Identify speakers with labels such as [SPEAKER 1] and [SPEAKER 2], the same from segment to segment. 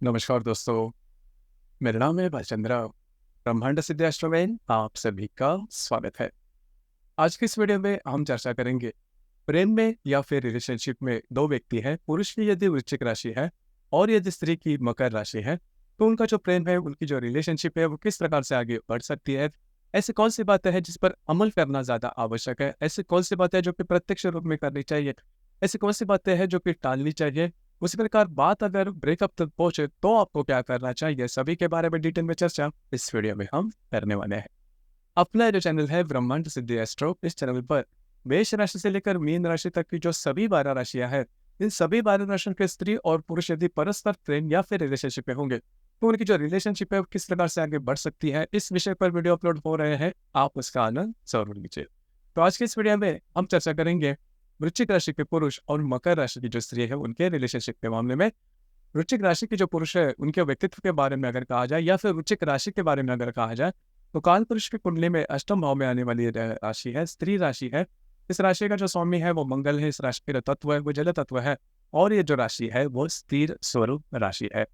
[SPEAKER 1] नमस्कार दोस्तों, मेरा नाम है भालचंद्र। ब्रह्मांड सिद्धि एस्ट्रो में आप सभी का स्वागत है। आज की इस वीडियो में हम चर्चा करेंगे प्रेम में या फिर रिलेशनशिप में दो व्यक्ति हैं, पुरुष की यदि वृश्चिक राशि है और यदि स्त्री की मकर राशि है, तो उनका जो प्रेम है, उनकी जो रिलेशनशिप है, वो किस प्रकार से आगे बढ़ सकती है। ऐसी कौन सी बातें हैं जिस पर अमल करना ज्यादा आवश्यक है, ऐसी कौन सी बातें हैं जो कि प्रत्यक्ष रूप में करनी चाहिए, ऐसी कौन सी बातें हैं जो कि टालनी चाहिए। उसी प्रकार बात अगर ब्रेकअप तक पहुंचे तो आपको क्या करना चाहिए, सभी के बारे में डिटेल में चर्चा इस वीडियो में हम करने वाले हैं। अपना जो चैनल है ब्रह्मांड सिद्धि एस्ट्रो, इस चैनल पर मेष राशि से लेकर मीन राशि तक की जो सभी 12 राशियां हैं, इन सभी 12 राशियों के स्त्री और पुरुष यदि परस्पर प्रेम या फिर रिलेशनशिप में होंगे तो उनकी जो रिलेशनशिप है वो किस प्रकार से आगे बढ़ सकती है, इस विषय पर वीडियो अपलोड हो रहे हैं, आप उसका आनंद जरूर लीजिए। तो आज के इस वीडियो में हम चर्चा करेंगे वृश्चिक राशि के पुरुष और मकर राशि की जो स्त्री है उनके रिलेशनशिप के मामले में। वृश्चिक राशि के जो पुरुष है उनके व्यक्तित्व के बारे में अगर कहा जाए या फिर वृश्चिक राशि के बारे में अगर कहा जाए, तो काल पुरुष की कुंडली में अष्टम भाव में आने वाली राशि है, स्त्री राशि है। इस राशि का जो स्वामी है वो मंगल है, इस राशि का जो तत्व है वो जल तत्व है और ये जो राशि है वो स्थिर स्वरूप राशि है।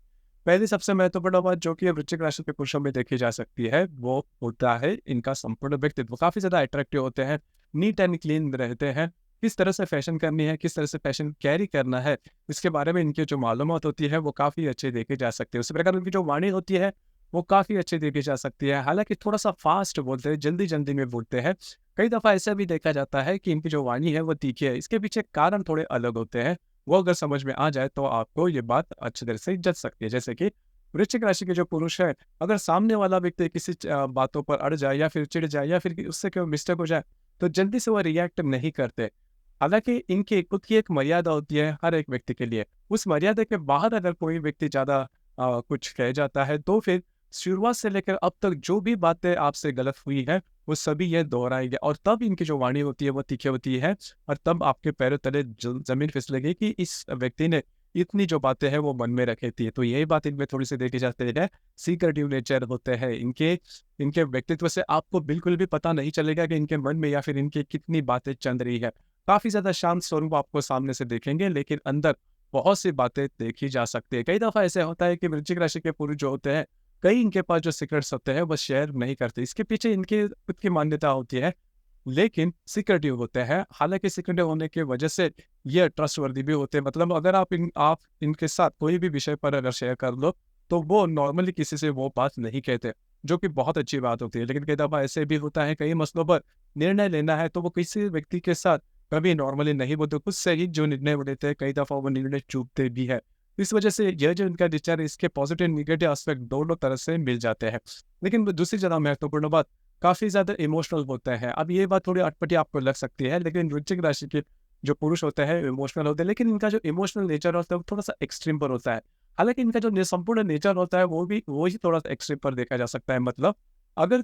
[SPEAKER 1] पहली सबसे महत्वपूर्ण बात जो कि वृश्चिक राशि के पुरुषों में देखी जा सकती है वो होता है इनका संपूर्ण व्यक्तित्व काफी ज्यादा अट्रैक्टिव होते हैं, नीट एंड क्लीन रहते हैं। किस तरह से फैशन करनी है, किस तरह से फैशन कैरी करना है, इसके बारे में इनकी जो मालूमात होती है वो काफ़ी अच्छी देखी जा सकती है। उसी प्रकार उनकी जो वाणी होती है वो काफ़ी अच्छी देखी जा सकती है। हालाँकि थोड़ा-सा फ़ास्ट बोलते हैं, जल्दी-जल्दी में बोलते हैं। कई दफ़ा ऐसा भी देखा जाता है कि इनकी जो वाणी है वो तीखी है। इसके पीछे कारण थोड़े अलग होते हैं। वो अगर समझ में आ जाए तो आपको ये बात अच्छी तरह से जच सकती है। जैसे कि वृश्चिक राशि के जो पुरुष है, अगर सामने वाला व्यक्ति किसी बातों पर अड़ जाए या फिर चिढ़ जाए या फिर उससे कोई मिस्टेक हो जाए, तो जल्दी से वो रिएक्ट नहीं करते। हालाँकि इनकी खुद की एक मर्यादा होती है हर एक व्यक्ति के लिए। उस मर्यादा के बाहर अगर कोई व्यक्ति ज़्यादा कुछ कह जाता है तो फिर शुरुआत से लेकर अब तक जो भी बातें आपसे गलत हुई है, वो सभी ये दोहराएँगे और तब इनकी जो वाणी होती है वो तीखी होती है और तब आपके पैरों तले ज ज़मीन फिसलेगी कि इस व्यक्ति ने इतनी जो बातें हैं वो मन में रखी थी। तो यही बात इनमें थोड़ी-सी देखी जाती है, सीक्रेटिव नेचर होते हैं इनके। इनके व्यक्तित्व से आपको बिल्कुल भी पता नहीं चलेगा कि इनके मन में या फिर इनकी कितनी बातें चल रही है। काफ़ी ज़्यादा शांत स्वरूप आपको सामने से देखेंगे, लेकिन अंदर बहुत सी बातें देखी जा सकती है। कई दफ़ा ऐसा होता है कि वृश्चिक राशि के पुरुष जो होते हैं, कई इनके पास जो सीक्रेट्स होते हैं, वो शेयर नहीं करते। इसके पीछे इनकी खुद की मान्यता होती है, लेकिन सीक्रेटिव होते हैं। हालाँकि सीक्रेटिव होने की वजह से ये ट्रस्टवर्दी भी होते हैं। मतलब अगर आप इनके साथ कोई भी विषय पर अगर शेयर कर लो, तो वो नॉर्मली किसी से वो बात नहीं कहते, जो कि बहुत अच्छी बात होती है। लेकिन कई दफ़ा ऐसे भी होता है, कई मसलों पर निर्णय लेना है, तो वो किसी व्यक्ति के साथ कभी नॉर्मली नहीं बोलते, खुद से ही जो निर्णय वो लेते हैं, कई दफ़ा वो निर्णय चूकते भी हैं। इस वजह से यह जो इनका नेचर है, इसके पॉजिटिव नेगेटिव एस्पेक्ट दोनों तरह से मिल जाते हैं। लेकिन दूसरी ज़्यादा महत्वपूर्ण बात, काफ़ी ज़्यादा इमोशनल होते हैं। अब ये बात थोड़ी अटपटी आपको लग सकती है, लेकिन वृश्चिक राशि के जो पुरुष होते हैं इमोशनल होते हैं, लेकिन इनका जो इमोशनल नेचर होता है वो थोड़ा-सा एक्सट्रीम पर होता है। हालाँकि इनका जो संपूर्ण नेचर होता है वो ही थोड़ा-सा एक्सट्रीम पर देखा जा सकता है। मतलब अगर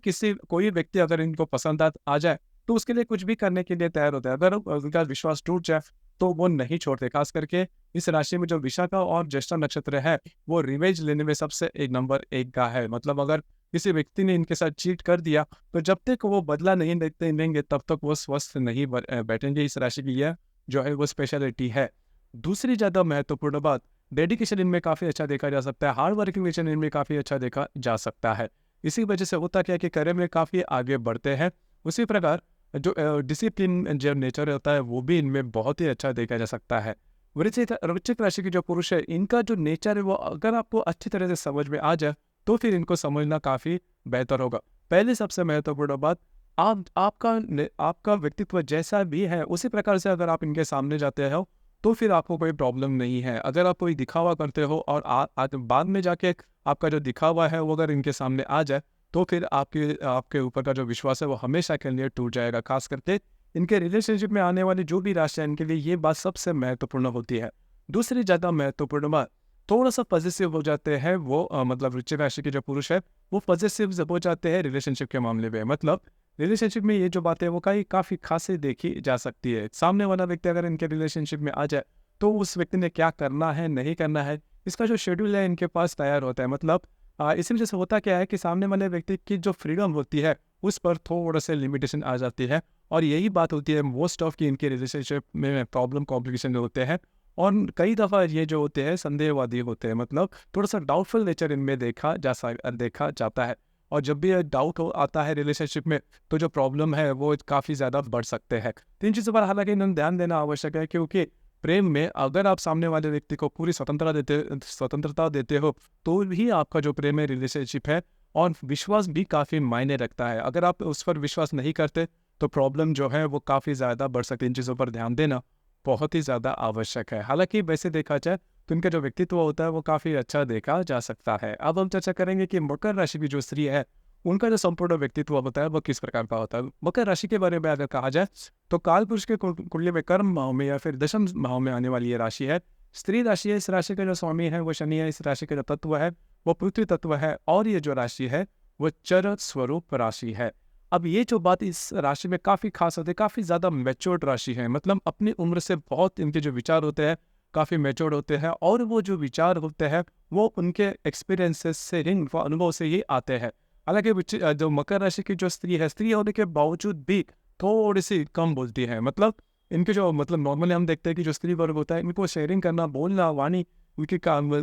[SPEAKER 1] कोई व्यक्ति अगर इनको पसंद आ जाए, तो उसके लिए कुछ भी करने के लिए तैयार होता है। अगर उनका विश्वास टूट जाए, तो वो नहीं छोड़ते। ख़ास करके इस राशि में जो विशाखा और ज्येष्ठा नक्षत्र है, वो रिवेंज लेने में सबसे एक नंबर 1 का है। मतलब अगर किसी व्यक्ति ने इनके साथ चीट कर दिया, तो जब तक वो बदला नहीं लेंगे, तब तक वो स्वस्थ नहीं बैठेंगे। इस राशि की यह जो है वो स्पेशलिटी है। दूसरी ज़्यादा महत्वपूर्ण बात, डेडिकेशन इनमें काफ़ी अच्छा देखा जा सकता है, हार्ड वर्किंग नेचर इनमें काफ़ी अच्छा देखा जा सकता है। इसी वजह से होता क्या है कि करियर में काफ़ी आगे बढ़ते हैं। उसी प्रकार जो डिसिप्लिन जो नेचर होता है वो भी इनमें बहुत ही अच्छा देखा जा सकता है। वृश्चिक राशि के जो पुरुष है, इनका जो नेचर है वो अगर आपको अच्छी तरह से समझ में आ जाए, तो फिर इनको समझना काफ़ी बेहतर होगा। पहले सबसे महत्वपूर्ण बात, आपका व्यक्तित्व जैसा भी है उसी प्रकार से अगर आप इनके सामने जाते हो, तो फिर आपको कोई प्रॉब्लम नहीं है। अगर आप कोई दिखावा करते हो और बाद में जाके आपका जो दिखावा है वो अगर इनके सामने आ जाए, तो फिर आपके ऊपर का जो विश्वास है वो हमेशा के लिए टूट जाएगा। खास करके इनके रिलेशनशिप में आने वाली जो भी राशियाँ, इनके लिए ये बात सबसे महत्वपूर्ण होती है। दूसरी ज़्यादा महत्वपूर्ण बात, थोड़ा-सा पॉसेसिव हो जाते हैं वो, मतलब वृश्चिक राशि के जो पुरुष है, वो पॉसेसिव हो जाते हैं रिलेशनशिप के मामले में। मतलब रिलेशनशिप में ये जो बातें हैं वो काफ़ी ख़ासी देखी जा सकती है। सामने वाला व्यक्ति अगर इनके रिलेशनशिप में आ जाए, तो उस व्यक्ति ने क्या करना है, नहीं करना है, इसका जो शेड्यूल है इनके पास तैयार होता है। मतलब इसी वजह से होता क्या है कि सामने वाले व्यक्ति की जो फ्रीडम होती है, उस पर थोड़ा-सा लिमिटेशन आ जाती है और यही बात होती है मोस्ट ऑफ की इनके रिलेशनशिप में प्रॉब्लम कॉम्प्लिकेशन होते हैं और कई दफ़ा ये जो होते हैं संदेहवादी होते हैं, मतलब थोड़ा-सा डाउटफुल नेचर इनमें देखा जाता है। और जब भी ये डाउट आता है रिलेशनशिप में, तो जो प्रॉब्लम है वो काफ़ी ज़्यादा बढ़ सकते हैं। तो इन चीज़ों पर हालाँकि इन्हें ध्यान देना आवश्यक है, क्योंकि प्रेम में अगर आप सामने वाले व्यक्ति को पूरी स्वतंत्रता देते हो, तो ही आपका जो प्रेम है, रिलेशनशिप है, और विश्वास भी काफ़ी मायने रखता है। अगर आप उस पर विश्वास नहीं करते, तो प्रॉब्लम जो है वो काफ़ी ज़्यादा बढ़ सकती है। इन चीज़ों पर ध्यान देना बहुत ही ज़्यादा आवश्यक है। हालाँकि वैसे देखा जाए तो इनका जो व्यक्तित्व होता है वो काफ़ी अच्छा देखा जा सकता है। अब हम चर्चा करेंगे कि मकर राशि की जो स्त्री है, उनका जो संपूर्ण व्यक्तित्व होता है वो किस प्रकार का होता है। मकर राशि के बारे में अगर कहा जाए, तो कालपुरुष के कुंडली में कर्म भाव में या फिर दशम भाव में आने वाली ये राशि है। स्त्री राशि है, इस राशि का जो स्वामी है वो शनि है, इस राशि का जो तत्व है वो पृथ्वी तत्व है, और ये जो राशि है वो चर स्वरूप राशि है। अब ये जो बात इस राशि में काफ़ी खास होती है, काफ़ी ज़्यादा मैच्योर्ड राशि है, मतलब अपनी उम्र से बहुत इनके जो विचार होते हैं काफ़ी मैच्योर्ड होते हैं, और वो जो विचार होते हैं वो उनके एक्सपीरियंसेस से, इनको अनुभव से ही आते हैं। हालांकि जो मकर राशि की जो स्त्री है, स्त्री होने के बावजूद भी थोड़ी सी कम बोलती है। मतलब इनके जो, मतलब नॉर्मली हम देखते हैं कि जो स्त्री वर्ग होता है, इनको शेयरिंग करना, बोलना, वाणी उनकी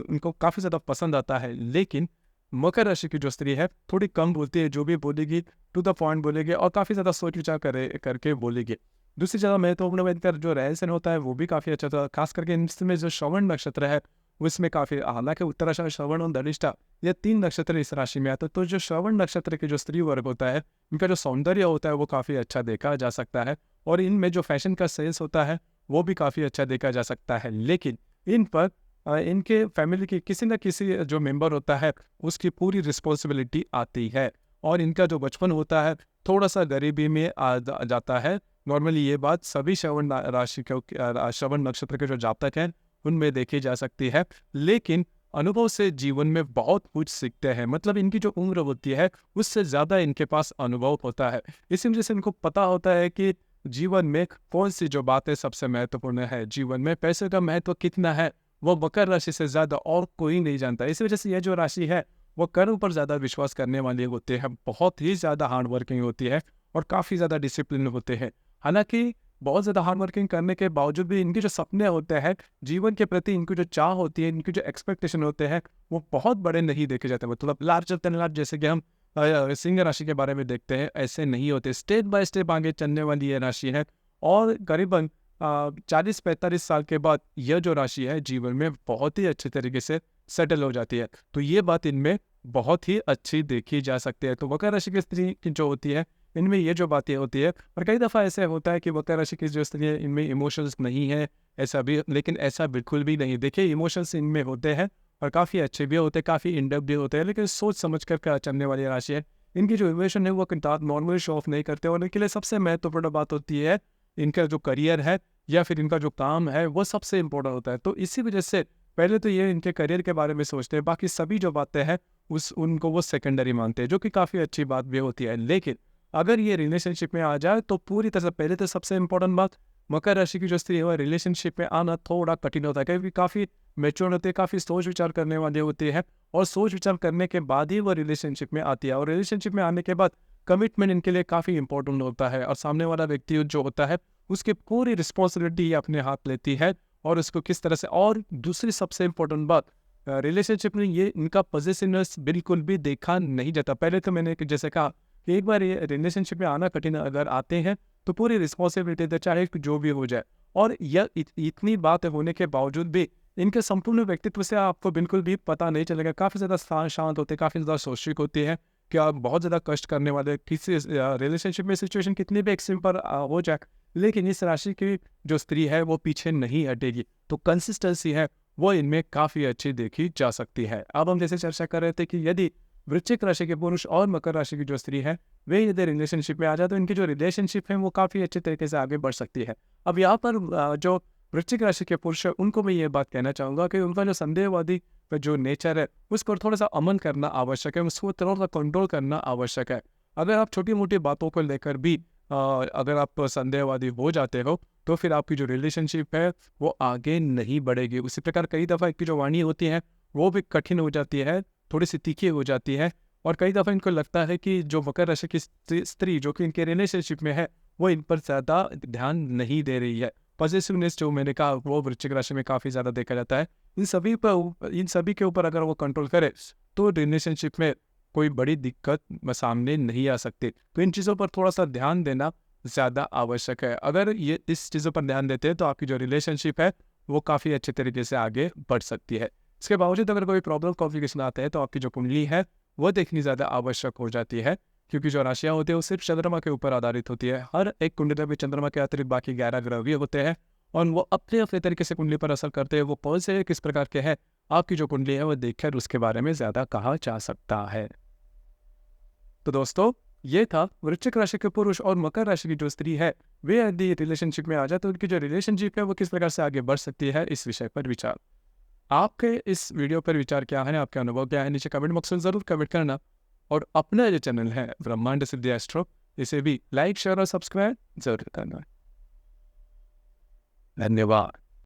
[SPEAKER 1] उनको काफ़ी ज़्यादा पसंद आता है। लेकिन मकर राशि की जो स्त्री है थोड़ी कम बोलती है, जो भी बोलेगी टू द पॉइंट बोलेगी, और काफ़ी ज़्यादा सोच विचार करके बोलेगी। दूसरी ज़्यादा महत्वपूर्ण में इनका जो रहन-सहन होता है वो भी काफ़ी अच्छा था, खास करके इसमें जो श्रवण नक्षत्र है उसमें काफ़ी, हालांकि उत्तराषाढ़, श्रवण और धनिष्ठा ये 3 नक्षत्र इस राशि में आते हैं। तो जो श्रवण नक्षत्र के जो स्त्री वर्ग होता है, इनका जो सौंदर्य होता है वो काफ़ी अच्छा देखा जा सकता है, और इनमें जो फैशन का सेंस होता है वो भी काफ़ी अच्छा देखा जा सकता है। लेकिन इन पर इनके फैमिली के किसी न किसी जो मेंबर होता है उसकी पूरी रिस्पॉन्सिबिलिटी आती है, और इनका जो बचपन होता है थोड़ा-सा गरीबी में जाता है। नॉर्मली ये बात सभी श्रवण नक्षत्र के जो जातक हैं उनमें देखी जा सकती है। लेकिन अनुभव से जीवन में बहुत कुछ सीखते हैं, मतलब इनकी जो उम्र होती है उससे ज़्यादा इनके पास अनुभव होता है। इसी वजह से इनको पता होता है कि जीवन में कौन सी जो बातें सबसे महत्वपूर्ण है, जीवन में पैसे का महत्व कितना है, वो मकर राशि से ज़्यादा और कोई नहीं जानता। इसी वजह से यह जो राशि है वो कर्म पर ज़्यादा विश्वास करने वाले होते हैं, बहुत ही ज़्यादा हार्ड वर्किंग होती है, और काफ़ी ज़्यादा डिसिप्लिन होते हैं। हालांकि बहुत ज़्यादा हार्ड वर्किंग करने के बावजूद भी इनके जो सपने होते हैं, जीवन के प्रति इनकी जो चाह होती है, इनकी जो एक्सपेक्टेशन होते हैं वो बहुत बड़े नहीं देखे जाते। मतलब लार्जर देन लाइफ, जैसे कि हम सिंह राशि के बारे में देखते हैं, ऐसे नहीं होते। स्टेप बाय स्टेप आगे चलने वाली ये राशि है, और करीबन 40-45 साल के बाद यह जो राशि है जीवन में बहुत ही अच्छे तरीके से सेटल हो जाती है। तो ये बात इनमें बहुत ही अच्छी देखी जा सकती है। तो मकर राशि की स्त्री की जो होती है, इनमें ये जो बातें होती है, और कई दफ़ा ऐसे होता है कि मकर राशि की जो स्त्री है इनमें इमोशंस नहीं है, ऐसा भी, लेकिन ऐसा बिल्कुल भी नहीं। देखिए, इमोशंस इनमें होते हैं, और काफ़ी अच्छे भी होते हैं, काफ़ी इन डेप्थ भी होते हैं, लेकिन सोच समझ कर चलने वाली राशि है। इनकी जो इमोशन है वो नॉर्मली शो ऑफ नहीं करते, और इनके लिए सबसे महत्वपूर्ण बात होती है इनका जो करियर है या फिर इनका जो काम है वो सबसे इम्पोर्टेंट होता है। तो इसी वजह से पहले तो ये इनके करियर के बारे में सोचते हैं, बाकी सभी जो बातें हैं उनको वो सेकेंडरी मानते हैं, जो कि काफ़ी अच्छी बात भी होती है। लेकिन अगर ये रिलेशनशिप में आ जाए तो पूरी तरह से, पहले तो सबसे इम्पोर्टेंट बात, मकर राशि की जो स्त्री है रिलेशनशिप में आना थोड़ा कठिन होता है, क्योंकि काफ़ी मेच्योर होते हैं, काफ़ी सोच विचार करने वाले होते हैं, और सोच विचार करने के बाद ही वो रिलेशनशिप में आती है। और रिलेशनशिप में आने के बाद कमिटमेंट इनके लिए काफ़ी इंपॉर्टेंट होता है, और सामने वाला व्यक्ति जो होता है उसकी पूरी रिस्पॉन्सिबिलिटी अपने हाथ लेती है, और उसको किस तरह से। और दूसरी सबसे इम्पोर्टेंट बात, रिलेशनशिप में ये इनका पॉजिटिवनेस बिल्कुल भी देखा नहीं जाता। पहले तो मैंने जैसे कहा कि एक बार ये रिलेशनशिप में आना कठिन अगर आते हैं तो पूरी रिस्पॉन्सिबिलिटी दे, चाहे जो भी हो जाए। और यह इतनी बात होने के बावजूद भी इनके संपूर्ण व्यक्तित्व से आपको बिल्कुल भी पता नहीं चलेगा। काफ़ी ज़्यादा शांत होते हैं, काफ़ी ज़्यादा सोशिक होते हैं, कि आप बहुत ज़्यादा कष्ट करने वाले किसी रिलेशनशिप में सिचुएशन कितनी भी एक्सट्रीम पर हो जाए, लेकिन इस राशि की जो स्त्री है वो पीछे नहीं हटेगी। तो कंसिस्टेंसी है वो इनमें काफ़ी अच्छी देखी जा सकती है। अब हम जैसे चर्चा कर रहे थे कि यदि वृश्चिक राशि के पुरुष और मकर राशि की जो स्त्री है वे यदि रिलेशनशिप में आ जाए तो इनकी जो रिलेशनशिप है वो काफ़ी अच्छे तरीके से आगे बढ़ सकती है। अब यहाँ पर जो वृश्चिक राशि के पुरुष है उनको मैं ये बात कहना चाहूँगा कि उनका जो संदेहवादी जो नेचर है उसको थोड़ा सा अमन करना आवश्यक है, उसको थोड़ा सा कंट्रोल करना आवश्यक है। अगर आप छोटी मोटी बातों को लेकर भी अगर आप संदेहवादी हो जाते हो तो फिर आपकी जो रिलेशनशिप है वो आगे नहीं बढ़ेगी। उसी प्रकार कई दफ़ा इनकी जो वाणी होती है वो भी कठिन हो जाती है, थोड़ी सी तीखी हो जाती है, और कई दफ़ा इनको लगता है कि जो मकर राशि की स्त्री जो कि इनके रिलेशनशिप में है वो इन पर ज़्यादा ध्यान नहीं दे रही है, पॉजिटिवनेस जो मैंने कहा वो वृश्चिक राशि में काफ़ी ज़्यादा देखा जाता है। इन सभी के ऊपर अगर वो कंट्रोल करे तो रिलेशनशिप में कोई बड़ी दिक्कत सामने नहीं आ सकती। तो इन चीज़ों पर थोड़ा सा ध्यान देना ज़्यादा आवश्यक है। अगर ये इस चीज़ों पर ध्यान देते हैं तो आपकी जो रिलेशनशिप है वो काफ़ी अच्छे तरीके से आगे बढ़ सकती है। इसके बावजूद अगर कोई प्रॉब्लम कॉम्प्लिकेशन आते हैं तो आपकी जो कुंडली है वो देखनी ज़्यादा आवश्यक हो जाती है, क्योंकि जो राशियाँ होती है वो सिर्फ चंद्रमा के ऊपर आधारित होती है। हर एक कुंडली में चंद्रमा के अतिरिक्त बाकी 11 ग्रह भी होते हैं और वो अपने अपने तरीके से कुंडली पर असर करते हैं। वो कौन से किस प्रकार के हैं आपकी जो कुंडली है वो देखकर उसके बारे में ज़्यादा कहा जा सकता है। तो दोस्तों, ये था वृश्चिक राशि के पुरुष और मकर राशि की जो स्त्री है वे यदि रिलेशनशिप में आ जाए तो उनकी जो रिलेशनशिप है वो किस प्रकार से आगे बढ़ सकती है, इस विषय पर विचार। आपके इस वीडियो पर विचार क्या है, आपके अनुभव क्या है, नीचे कमेंट बॉक्स में जरूर कमेंट करना। और अपना जो चैनल है ब्रह्मांड सिद्धि एस्ट्रो, इसे भी लाइक शेयर और सब्सक्राइब जरूर करना। धन्यवाद।